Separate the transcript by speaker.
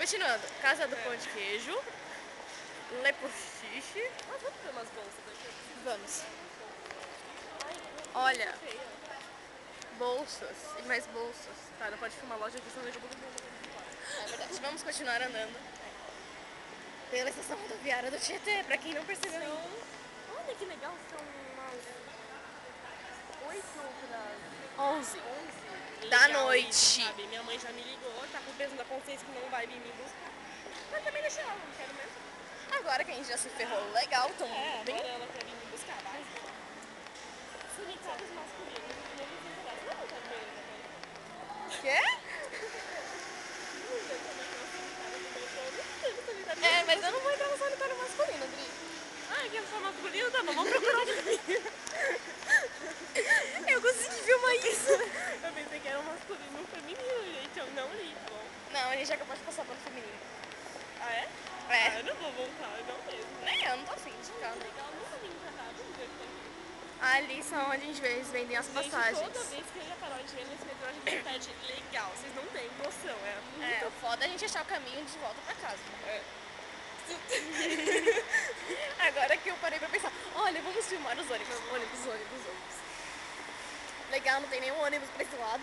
Speaker 1: Continuando, Casa do Pão de Queijo, Le Postiche.
Speaker 2: Mas vamos ver umas bolsas daqui.
Speaker 1: Vamos. Olha, bolsas e mais bolsas.
Speaker 2: Tá, não pode filmar a loja aqui, senão daqui a pouco
Speaker 1: É verdade. Vamos continuar andando pela estação rodoviária do Tietê, pra quem não percebeu ainda.
Speaker 2: Olha que legal, são umas 8 para
Speaker 1: 11
Speaker 2: 11
Speaker 1: da
Speaker 2: Legal
Speaker 1: noite.
Speaker 2: isso, sabe? Minha mãe já me ligou, tá com o peso da consciência que não vai vir me buscar. Mas também deixa ela, não quero mesmo.
Speaker 1: Agora que a gente já se ferrou legal, então bem...
Speaker 2: Agora ela quer vir me buscar, vai. Sanitários masculinos, não me interessa. Não, tá vendo?
Speaker 1: Quê? É, mas eu não vou entrar no sanitário masculino, Dri.
Speaker 2: Ah, que é só masculino? Tá bom, vamos procurar de mim.
Speaker 1: Eu consegui filmar isso.
Speaker 2: Eu pensei que era um masculino e um feminino, gente. Eu não li, tá bom?
Speaker 1: Não, a gente já acabou de passar pelo feminino.
Speaker 2: Ah, é?
Speaker 1: É.
Speaker 2: Ah, eu não vou voltar, eu não mesmo.
Speaker 1: Nem eu, não tô afim de ficar.
Speaker 2: Ela nunca vim pra cá, vamos ver o que tem aqui.
Speaker 1: Ali são onde a gente vê, eles vendem as
Speaker 2: Gente,
Speaker 1: passagens.
Speaker 2: toda vez que eu e a Carol a gente vem nesse metrô, a gente se perde legal. Vocês não têm noção, é muito...
Speaker 1: É, o foda é a gente achar o caminho de volta pra casa.
Speaker 2: É.
Speaker 1: Agora que eu parei pra pensar, olha, vamos filmar os ônibus. Ônibus. Legal, não tem nenhum ônibus pra esse lado.